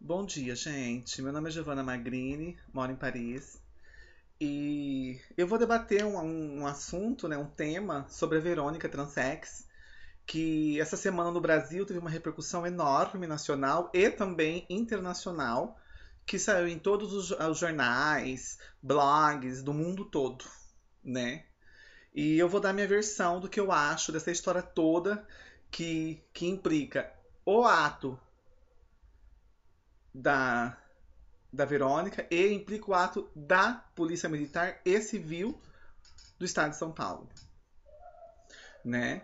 Bom dia, gente. Meu nome é Giovana Magrini, moro em Paris. E eu vou debater um assunto, né, um tema sobre a Verônica Transex, que essa semana no Brasil teve uma repercussão enorme nacional e também internacional, que saiu em todos os jornais, blogs do mundo todo, né? E eu vou dar minha versão do que eu acho dessa história toda que implica o ato da da Verônica e implica o ato da Polícia Militar e Civil do Estado de São Paulo, né?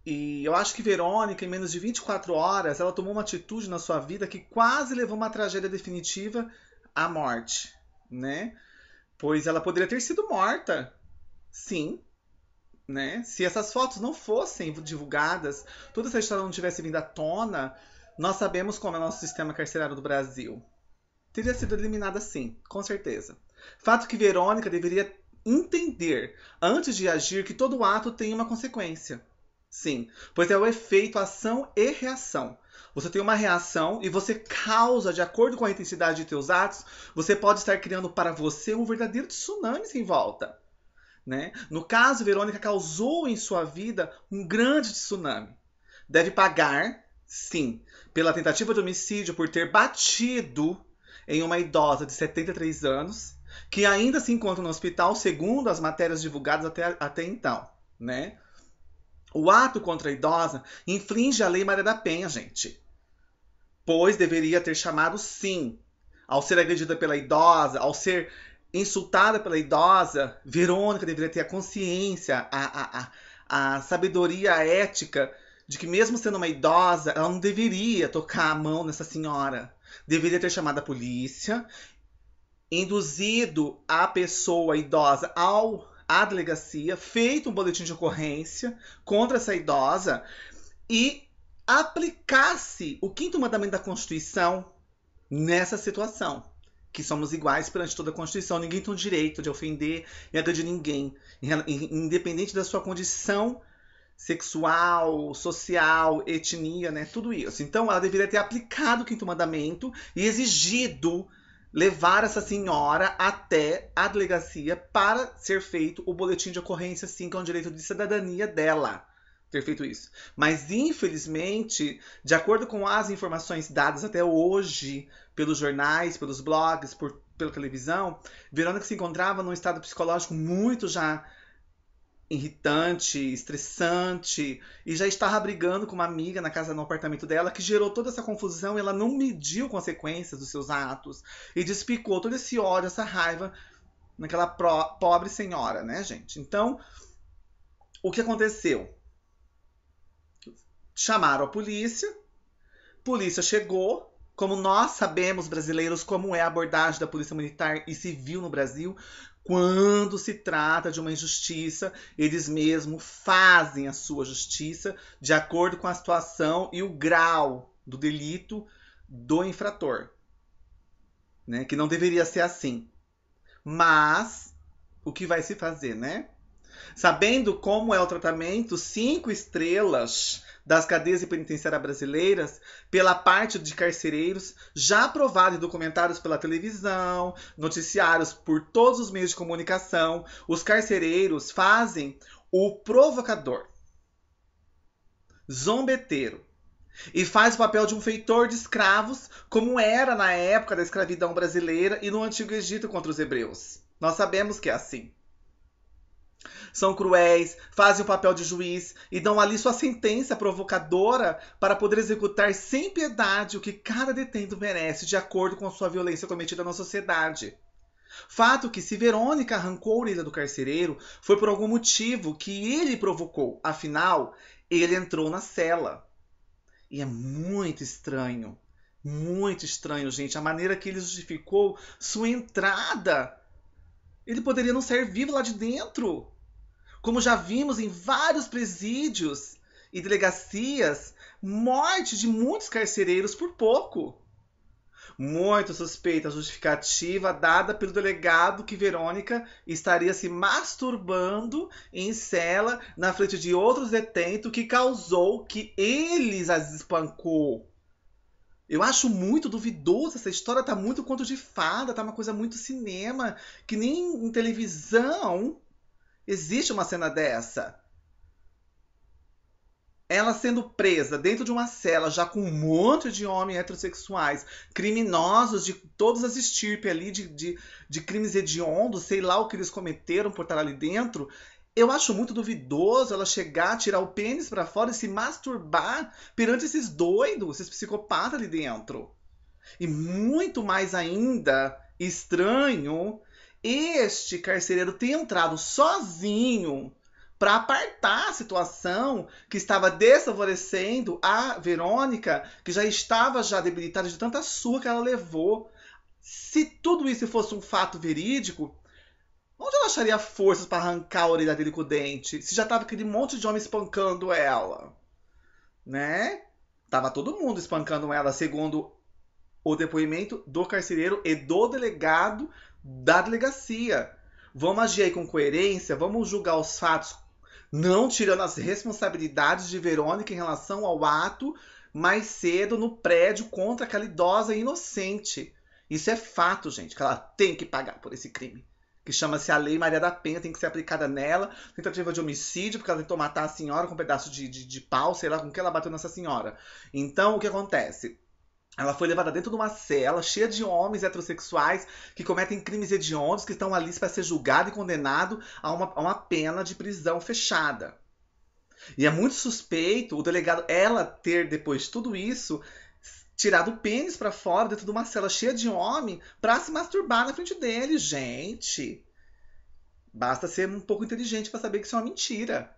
E eu acho que Verônica, em menos de 24 horas, ela tomou uma atitude na sua vida que quase levou uma tragédia definitiva à morte, né? Pois ela poderia ter sido morta, sim, né? Se essas fotos não fossem divulgadas, toda essa história não tivesse vindo à tona, nós sabemos como é o nosso sistema carcerário do Brasil. Teria sido eliminada sim, com certeza. Fato que Verônica deveria entender, antes de agir, que todo ato tem uma consequência. Sim, pois é o efeito ação e reação. Você tem uma reação e você causa, de acordo com a intensidade de seus atos, você pode estar criando para você um verdadeiro tsunami sem volta. Né? No caso, Verônica causou em sua vida um grande tsunami. Deve pagar, sim, pela tentativa de homicídio por ter batido em uma idosa de 73 anos, que ainda se encontra no hospital, segundo as matérias divulgadas até então. Né? O ato contra a idosa infringe a Lei Maria da Penha, gente. Pois deveria ter chamado sim. Ao ser agredida pela idosa, ao ser insultada pela idosa, Verônica deveria ter a consciência, a sabedoria ética de que, mesmo sendo uma idosa, ela não deveria tocar a mão nessa senhora. Deveria ter chamado a polícia, induzido a pessoa idosa à delegacia, feito um boletim de ocorrência contra essa idosa e aplicasse o quinto mandamento da Constituição nessa situação. Que somos iguais perante toda a Constituição. Ninguém tem o direito de ofender e agredir ninguém, independente da sua condição sexual, social, etnia, né? Tudo isso. Então ela deveria ter aplicado o quinto mandamento e exigido levar essa senhora até a delegacia para ser feito o boletim de ocorrência, sim, que é um direito de cidadania dela ter feito isso. Mas, infelizmente, de acordo com as informações dadas até hoje pelos jornais, pelos blogs, pela televisão, Verônica se encontrava num estado psicológico muito já irritante, estressante, e já estava brigando com uma amiga na casa, no apartamento dela, que gerou toda essa confusão e ela não mediu consequências dos seus atos e despicou todo esse ódio, essa raiva naquela pobre senhora, né, gente? Então, o que aconteceu? Chamaram a polícia chegou. Como nós sabemos, brasileiros, como é a abordagem da polícia militar e civil no Brasil, quando se trata de uma injustiça, eles mesmos fazem a sua justiça de acordo com a situação e o grau do delito do infrator, né? Que não deveria ser assim. Mas o que vai se fazer, né? Sabendo como é o tratamento 5 estrelas das cadeias e penitenciárias brasileiras pela parte de carcereiros, já aprovado em documentários pela televisão, noticiários por todos os meios de comunicação, os carcereiros fazem o provocador, zombeteiro, e faz o papel de um feitor de escravos, como era na época da escravidão brasileira e no Antigo Egito contra os hebreus. Nós sabemos que é assim. São cruéis, fazem o papel de juiz e dão ali sua sentença provocadora para poder executar sem piedade o que cada detento merece, de acordo com a sua violência cometida na sociedade. Fato que, se Verônica arrancou a orelha do carcereiro, foi por algum motivo que ele provocou. Afinal, ele entrou na cela. E é muito estranho, gente, a maneira que ele justificou sua entrada. Ele poderia não sair vivo lá de dentro. Como já vimos em vários presídios e delegacias, morte de muitos carcereiros por pouco. Muito suspeita a justificativa dada pelo delegado que Verônica estaria se masturbando em cela na frente de outros detentos, que causou que eles as espancou. Eu acho muito duvidoso, essa história tá muito conto de fada, tá uma coisa muito cinema, que nem em televisão existe uma cena dessa. Ela sendo presa dentro de uma cela, já com um monte de homens heterossexuais, criminosos de todas as estirpes ali, de crimes hediondos, sei lá o que eles cometeram por estar ali dentro. Eu acho muito duvidoso ela chegar, tirar o pênis pra fora e se masturbar perante esses doidos, esses psicopatas ali dentro. E muito mais ainda estranho este carcereiro ter entrado sozinho para apartar a situação que estava desfavorecendo a Verônica, que já estava já debilitada de tanta surra que ela levou. Se tudo isso fosse um fato verídico, onde ela acharia forças para arrancar a orelha dele com o dente? Se já estava aquele monte de homem espancando ela, né? Tava todo mundo espancando ela, segundo o depoimento do carcereiro e do delegado da delegacia. Vamos agir aí com coerência, vamos julgar os fatos, não tirando as responsabilidades de Verônica em relação ao ato mais cedo no prédio contra aquela idosa inocente. Isso é fato, gente, que ela tem que pagar por esse crime. Que chama-se a Lei Maria da Penha, tem que ser aplicada nela. Tentativa de homicídio, porque ela tentou matar a senhora com um pedaço de pau, sei lá com que ela bateu nessa senhora. Então, o que acontece? Ela foi levada dentro de uma cela cheia de homens heterossexuais que cometem crimes hediondos, que estão ali para ser julgado e condenado a uma pena de prisão fechada. E é muito suspeito o delegado, ela ter, depois de tudo isso, tirado o pênis para fora dentro de uma cela cheia de homem para se masturbar na frente dele. Gente, basta ser um pouco inteligente para saber que isso é uma mentira.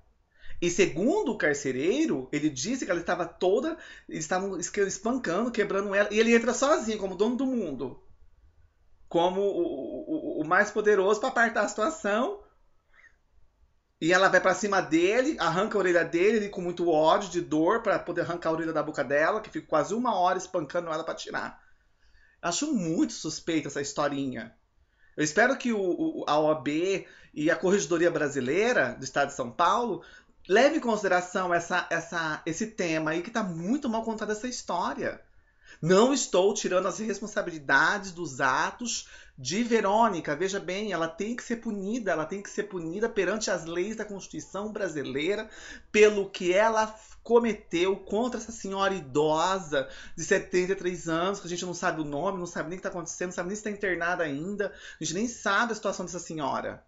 E segundo o carcereiro, ele disse que ela estava toda. Eles estavam espancando, quebrando ela. E ele entra sozinho, como dono do mundo. Como o mais poderoso para apartar a situação. E ela vai para cima dele, arranca a orelha dele, ele com muito ódio, de dor, para poder arrancar a orelha da boca dela, que fica quase 1 hora espancando ela para tirar. Acho muito suspeita essa historinha. Eu espero que a OAB e a Corregedoria Brasileira do Estado de São Paulo leve em consideração esse tema aí que está muito mal contada essa história. Não estou tirando as responsabilidades dos atos de Verônica. Veja bem, ela tem que ser punida perante as leis da Constituição brasileira pelo que ela cometeu contra essa senhora idosa de 73 anos, que a gente não sabe o nome, não sabe nem o que está acontecendo, não sabe nem se está internada ainda, a gente nem sabe a situação dessa senhora,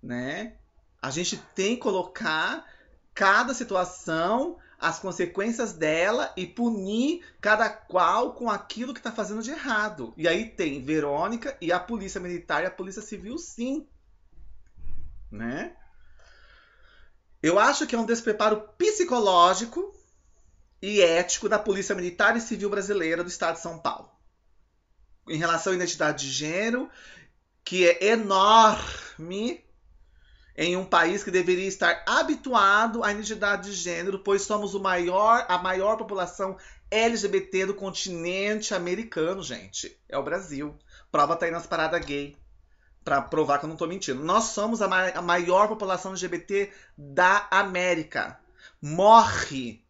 né? A gente tem que colocar cada situação, as consequências dela e punir cada qual com aquilo que está fazendo de errado. E aí tem Verônica e a polícia militar e a polícia civil, sim, né? Eu acho que é um despreparo psicológico e ético da polícia militar e civil brasileira do estado de São Paulo. Em relação à identidade de gênero, que é enorme em um país que deveria estar habituado à identidade de gênero, pois somos a maior população LGBT do continente americano, gente. É o Brasil. Prova tá aí nas paradas gay. Pra provar que eu não tô mentindo. Nós somos a maior população LGBT da América. Morre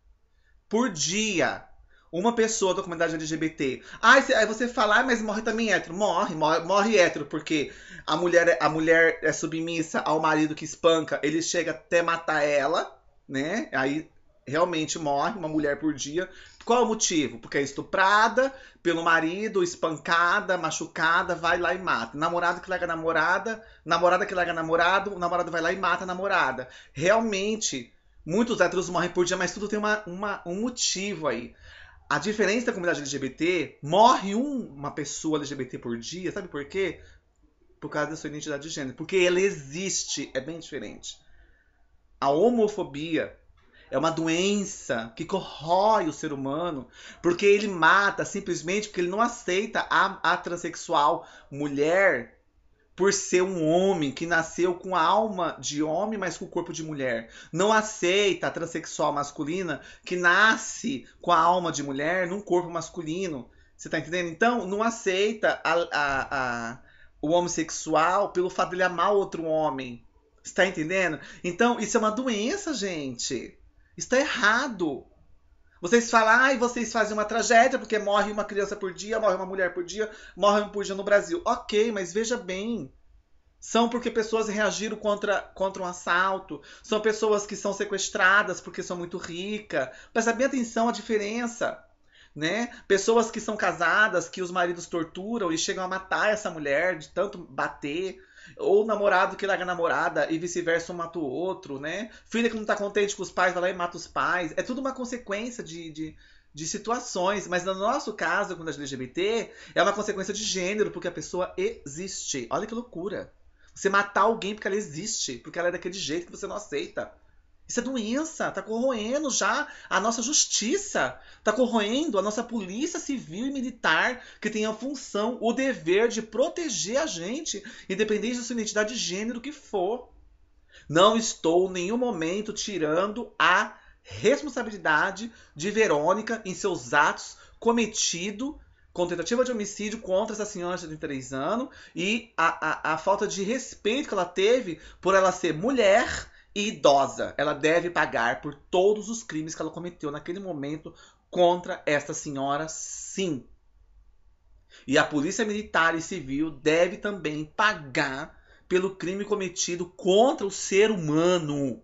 por dia uma pessoa da comunidade LGBT. Aí você fala, mas morre também hétero. Morre hétero, porque a mulher é submissa ao marido que espanca, ele chega até matar ela, né? Aí realmente morre uma mulher por dia. Qual é o motivo? Porque é estuprada pelo marido, espancada, machucada, vai lá e mata. Namorado que larga namorada, namorada que larga namorado, o namorado vai lá e mata a namorada. Realmente, muitos héteros morrem por dia, mas tudo tem um motivo aí. A diferença da comunidade LGBT, morre uma pessoa LGBT por dia, sabe por quê? Por causa da sua identidade de gênero. Porque ela existe, é bem diferente. A homofobia é uma doença que corrói o ser humano, porque ele mata simplesmente porque ele não aceita a transexual mulher por ser um homem que nasceu com a alma de homem, mas com o corpo de mulher. Não aceita a transexual masculina que nasce com a alma de mulher num corpo masculino. Você tá entendendo? Então, não aceita o homossexual pelo fato de ele amar outro homem. Você tá entendendo? Então, isso é uma doença, gente. Isso tá errado. Vocês falam, ai, vocês fazem uma tragédia porque morre uma criança por dia, morre uma mulher por dia, morre um por dia no Brasil. Ok, mas veja bem. São porque pessoas reagiram contra um assalto. São pessoas que são sequestradas porque são muito ricas. Presta bem atenção à diferença. Né? Pessoas que são casadas, que os maridos torturam e chegam a matar essa mulher de tanto bater. Ou namorado que larga a namorada e vice-versa, um mata o outro, né? Filha que não tá contente com os pais, vai lá e mata os pais. É tudo uma consequência de situações. Mas no nosso caso, quando a LGBT, é uma consequência de gênero, porque a pessoa existe. Olha que loucura. Você matar alguém porque ela existe, porque ela é daquele jeito que você não aceita. Isso é doença, tá corroendo já a nossa justiça, tá corroendo a nossa polícia civil e militar, que tem a função, o dever de proteger a gente, independente da sua identidade de gênero que for. Não estou em nenhum momento tirando a responsabilidade de Verônica em seus atos cometidos com tentativa de homicídio contra essa senhora de 33 anos e a falta de respeito que ela teve por ela ser mulher e idosa. Ela deve pagar por todos os crimes que ela cometeu naquele momento contra esta senhora, sim. E a polícia militar e civil deve também pagar pelo crime cometido contra o ser humano.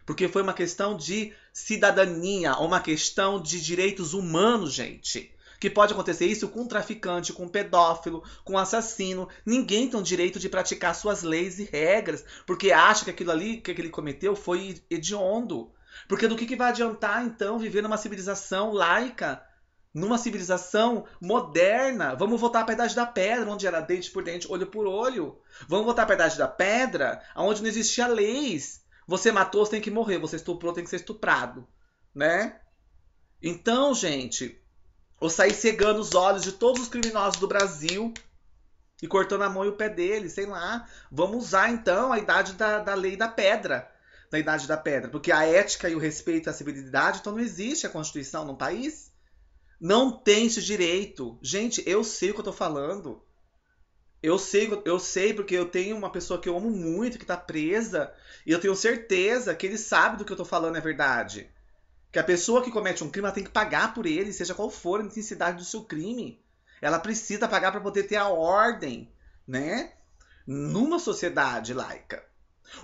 Porque foi uma questão de cidadania, uma questão de direitos humanos, gente. Que pode acontecer isso com um traficante, com um pedófilo, com um assassino. Ninguém tem o direito de praticar suas leis e regras, porque acha que aquilo ali que ele cometeu foi hediondo. Porque do que vai adiantar, então, viver numa civilização laica, numa civilização moderna? Vamos voltar para a Idade da Pedra, onde era dente por dente, olho por olho. Vamos voltar para a Idade da Pedra, onde não existia leis. Você matou, você tem que morrer. Você estuprou, tem que ser estuprado. Né? Então, gente, ou sair cegando os olhos de todos os criminosos do Brasil e cortando a mão e o pé deles, sei lá. Vamos usar, então, a idade da lei da pedra. Da idade da pedra. Porque a ética e o respeito à civilidade, então não existe a Constituição no país. Não tem esse direito. Gente, eu sei o que eu tô falando. Eu sei porque eu tenho uma pessoa que eu amo muito, que tá presa, e eu tenho certeza que ele sabe do que eu tô falando é verdade. Que a pessoa que comete um crime, ela tem que pagar por ele, seja qual for a intensidade do seu crime. Ela precisa pagar para poder ter a ordem, né? Numa sociedade laica.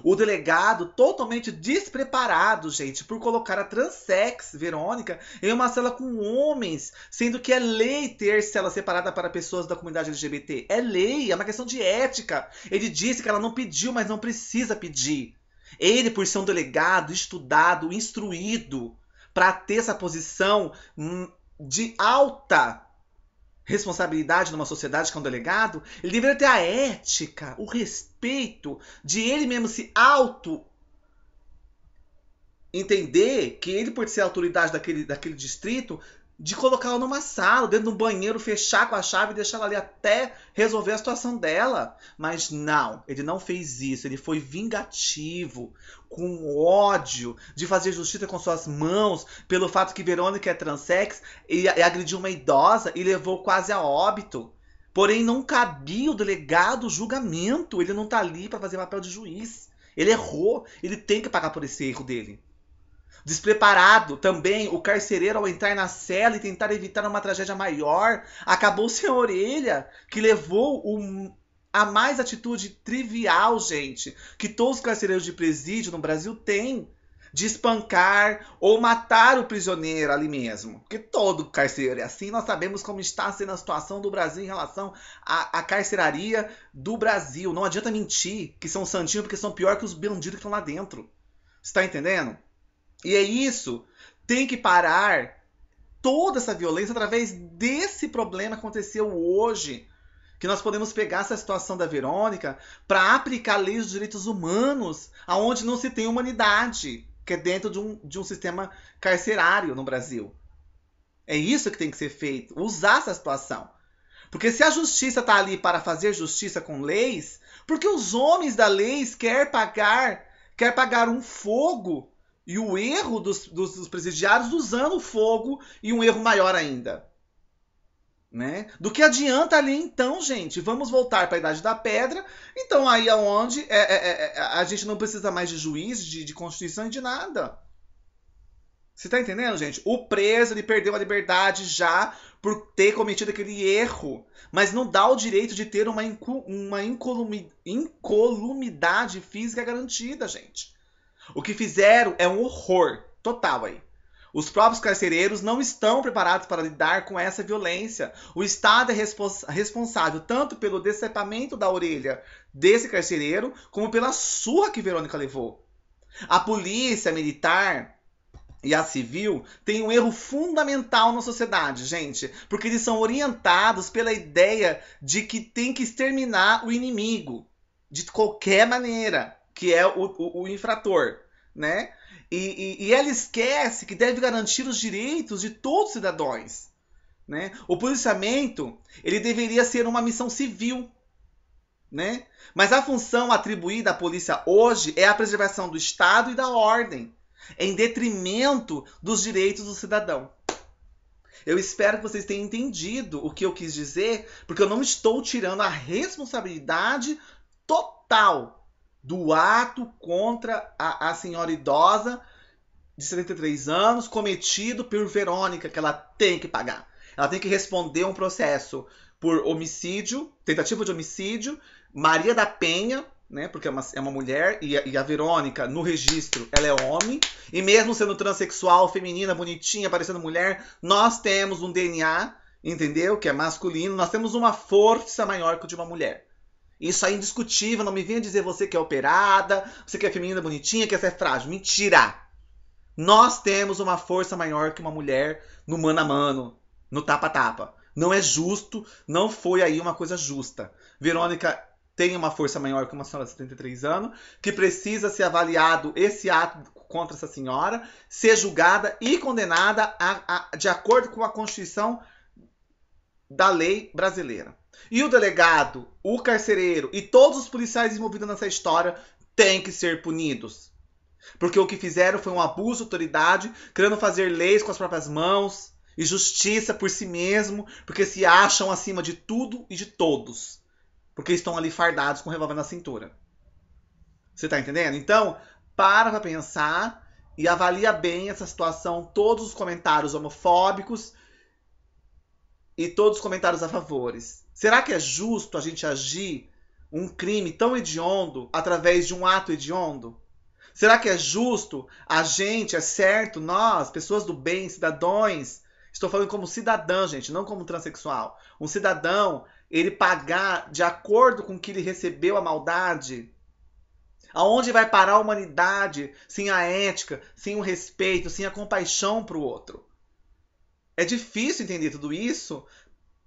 O delegado totalmente despreparado, gente, por colocar a transex, Verônica, em uma cela com homens, sendo que é lei ter cela separada para pessoas da comunidade LGBT. É lei, é uma questão de ética. Ele disse que ela não pediu, mas não precisa pedir. Ele, por ser um delegado, estudado, instruído, para ter essa posição de alta responsabilidade numa sociedade que é um delegado, ele deveria ter a ética, o respeito de ele mesmo se entender que ele, por ser a autoridade daquele distrito, de colocá-la numa sala, dentro de um banheiro, fechar com a chave e deixar ela ali até resolver a situação dela. Mas não, ele não fez isso. Ele foi vingativo, com ódio, de fazer justiça com suas mãos, pelo fato que Verônica é transex e agrediu uma idosa e levou quase a óbito. Porém, não cabia o delegado julgamento. Ele não tá ali para fazer papel de juiz. Ele errou, ele tem que pagar por esse erro dele. Despreparado também, o carcereiro, ao entrar na cela e tentar evitar uma tragédia maior, acabou sem a orelha, que levou a mais atitude trivial, gente, que todos os carcereiros de presídio no Brasil têm, de espancar ou matar o prisioneiro ali mesmo. Porque todo carcereiro é assim, nós sabemos como está sendo a situação do Brasil em relação à carceraria do Brasil. Não adianta mentir que são santinhos, porque são pior que os bandidos que estão lá dentro. Você está entendendo? E é isso, tem que parar toda essa violência através desse problema que aconteceu hoje. Que nós podemos pegar essa situação da Verônica para aplicar leis dos direitos humanos aonde não se tem humanidade, que é dentro de um sistema carcerário no Brasil. É isso que tem que ser feito, usar essa situação. Porque se a justiça está ali para fazer justiça com leis, porque os homens da lei querem pagar um fogo e o erro dos presidiários usando o fogo e um erro maior ainda. Né? Do que adianta ali então, gente? Vamos voltar para a Idade da Pedra. Então aí é onde a gente não precisa mais de juiz, de Constituição e de nada. Você tá entendendo, gente? O preso, ele perdeu a liberdade já por ter cometido aquele erro. Mas não dá o direito de ter uma incolumidade física garantida, gente. O que fizeram é um horror total aí. Os próprios carcereiros não estão preparados para lidar com essa violência. O Estado é responsável tanto pelo decepamento da orelha desse carcereiro, como pela surra que Verônica levou. A polícia militar e a civil têm um erro fundamental na sociedade, gente, porque eles são orientados pela ideia de que tem que exterminar o inimigo de qualquer maneira, que é o infrator, né? E ela esquece que deve garantir os direitos de todos os cidadãos, né? O policiamento, ele deveria ser uma missão civil, né? Mas a função atribuída à polícia hoje é a preservação do Estado e da ordem, em detrimento dos direitos do cidadão. Eu espero que vocês tenham entendido o que eu quis dizer, porque eu não estou tirando a responsabilidade total do ato contra a senhora idosa de 73 anos cometido por Verônica, que ela tem que pagar. Ela tem que responder um processo por homicídio, tentativa de homicídio, Maria da Penha, né, porque é uma mulher, e a Verônica, no registro, ela é homem, e mesmo sendo transexual, feminina, bonitinha, parecendo mulher, nós temos um DNA, entendeu? Que é masculino, nós temos uma força maior que o de uma mulher. Isso é indiscutível, não me venha dizer você que é operada, você que é feminina, bonitinha, que essa é frágil. Mentira! Nós temos uma força maior que uma mulher no mano a mano, no tapa-tapa. Não é justo, não foi aí uma coisa justa. Verônica tem uma força maior que uma senhora de 73 anos, que precisa ser avaliado esse ato contra essa senhora, ser julgada e condenada de acordo com a Constituição da lei brasileira. E o delegado, o carcereiro e todos os policiais envolvidos nessa história têm que ser punidos. Porque o que fizeram foi um abuso de autoridade, querendo fazer leis com as próprias mãos e justiça por si mesmo, porque se acham acima de tudo e de todos. Porque estão ali fardados com o revólver na cintura. Você tá entendendo? Então, para pra pensar e avalia bem essa situação, todos os comentários homofóbicos e todos os comentários a favores. Será que é justo a gente agir um crime tão hediondo através de um ato hediondo? Será que é justo a gente, é certo, nós, pessoas do bem, cidadãos, estou falando como cidadão, gente, não como transexual, um cidadão, ele pagar de acordo com que ele recebeu a maldade? Aonde vai parar a humanidade sem a ética, sem o respeito, sem a compaixão para o outro? É difícil entender tudo isso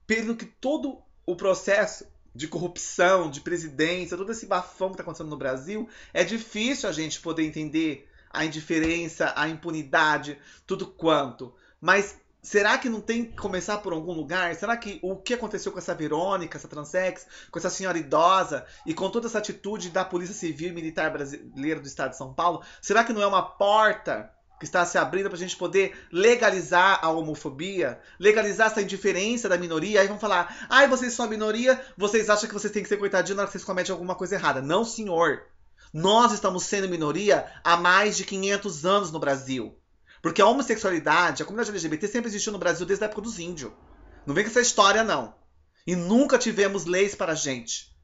pelo que todo o processo de corrupção, de presidência, todo esse bafão que está acontecendo no Brasil, é difícil a gente poder entender a indiferença, a impunidade, tudo quanto. Mas será que não tem que começar por algum lugar? Será que o que aconteceu com essa Verônica, essa transex, com essa senhora idosa e com toda essa atitude da Polícia Civil e Militar Brasileira do Estado de São Paulo, será que não é uma porta que está se abrindo para a gente poder legalizar a homofobia, legalizar essa indiferença da minoria? Aí vão falar, ai, vocês são a minoria, vocês acham que vocês têm que ser coitadinhos na hora que vocês cometem alguma coisa errada. Não, senhor. Nós estamos sendo minoria há mais de 500 anos no Brasil. Porque a homossexualidade, a comunidade LGBT sempre existiu no Brasil desde a época dos índios. Não vem com essa história, não. E nunca tivemos leis para a gente.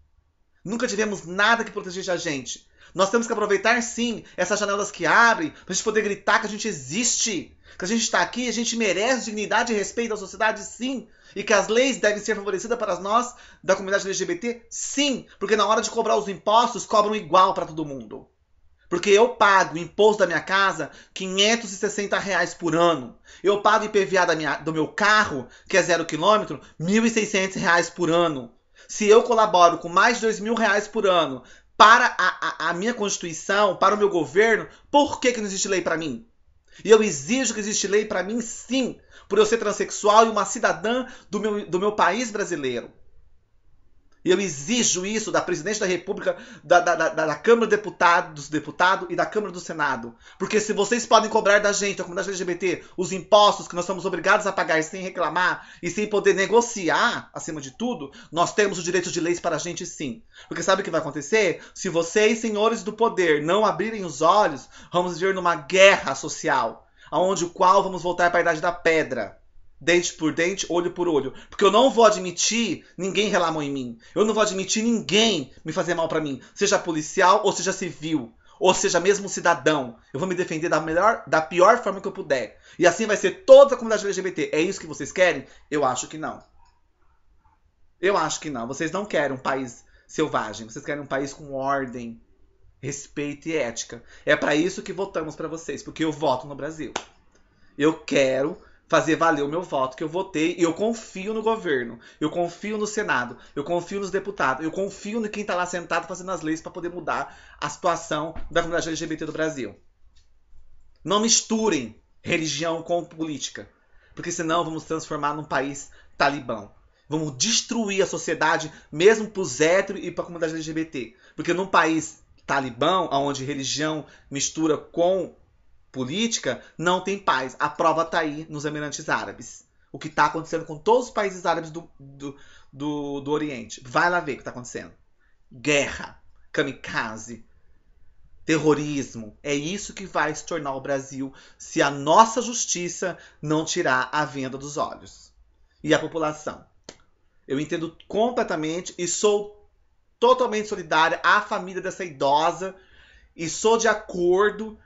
Nunca tivemos nada que protegesse a gente. Nós temos que aproveitar, sim, essas janelas que abrem, para a gente poder gritar que a gente existe, que a gente está aqui, a gente merece dignidade e respeito da sociedade, sim, e que as leis devem ser favorecidas para nós, da comunidade LGBT, sim, porque na hora de cobrar os impostos, cobram igual para todo mundo. Porque eu pago o imposto da minha casa R$560 por ano. Eu pago IPVA do meu carro, que é 0 km, R$1.600 por ano. Se eu colaboro com mais de R$2.000 por ano para a minha Constituição, para o meu governo, por que não existe lei para mim? E eu exijo que existe lei para mim, sim, por eu ser transexual e uma cidadã do meu país brasileiro. E eu exijo isso da Presidente da República, da Câmara dos Deputados e da Câmara do Senado. Porque se vocês podem cobrar da gente, da comunidade LGBT, os impostos que nós somos obrigados a pagar sem reclamar e sem poder negociar, acima de tudo, nós temos o direito de leis para a gente, sim. Porque sabe o que vai acontecer? Se vocês, senhores do poder, não abrirem os olhos, vamos viver numa guerra social, aonde o qual vamos voltar para a idade da pedra. Dente por dente, olho por olho. Porque eu não vou admitir ninguém relar a mão em mim. Eu não vou admitir ninguém me fazer mal para mim. Seja policial ou seja civil. Ou seja, mesmo cidadão. Eu vou me defender da pior forma que eu puder. E assim vai ser toda a comunidade LGBT. É isso que vocês querem? Eu acho que não. Eu acho que não. Vocês não querem um país selvagem. Vocês querem um país com ordem, respeito e ética. É para isso que votamos para vocês. Porque eu voto no Brasil. Eu quero fazer valer o meu voto que eu votei e eu confio no governo, eu confio no Senado, eu confio nos deputados, eu confio no quem tá lá sentado fazendo as leis para poder mudar a situação da comunidade LGBT do Brasil. Não misturem religião com política, porque senão vamos transformar num país talibã. Vamos destruir a sociedade mesmo pros héteros e pra comunidade LGBT. Porque num país talibã, onde religião mistura com política, não tem paz. A prova está aí nos Emirados Árabes. O que está acontecendo com todos os países árabes do Oriente. Vai lá ver o que está acontecendo. Guerra, kamikaze, terrorismo. É isso que vai se tornar o Brasil se a nossa justiça não tirar a venda dos olhos. E a população. Eu entendo completamente e sou totalmente solidária à família dessa idosa e sou de acordo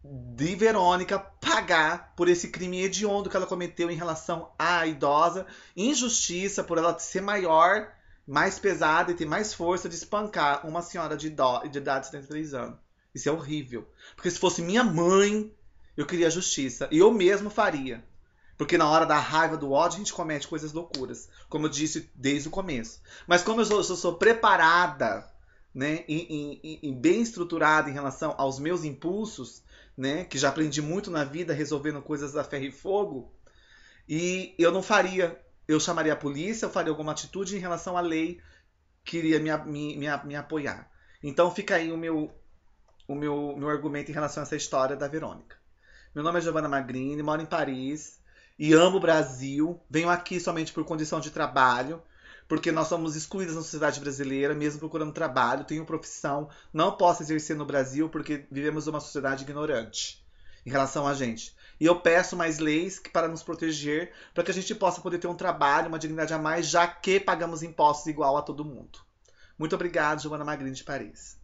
de Verônica pagar por esse crime hediondo que ela cometeu em relação à idosa, injustiça por ela ser maior, mais pesada e ter mais força de espancar uma senhora de idade de 73 anos. Isso é horrível. Porque se fosse minha mãe, eu queria justiça. E eu mesmo faria. Porque na hora da raiva, do ódio, a gente comete coisas loucuras. Como eu disse desde o começo. Mas como eu sou preparada, né, e bem estruturada em relação aos meus impulsos, né, que já aprendi muito na vida resolvendo coisas a ferro e fogo, e eu não faria, eu chamaria a polícia, eu faria alguma atitude em relação à lei que iria me apoiar. Então fica aí o meu argumento em relação a essa história da Verônica. Meu nome é Giovanna Magrini, moro em Paris e amo o Brasil. Venho aqui somente por condição de trabalho, porque nós somos excluídas na sociedade brasileira, mesmo procurando trabalho, tenho profissão, não posso exercer no Brasil porque vivemos uma sociedade ignorante em relação a gente. E eu peço mais leis para nos proteger, para que a gente possa poder ter um trabalho, uma dignidade a mais, já que pagamos impostos igual a todo mundo. Muito obrigado, Giovanna Magrini de Paris.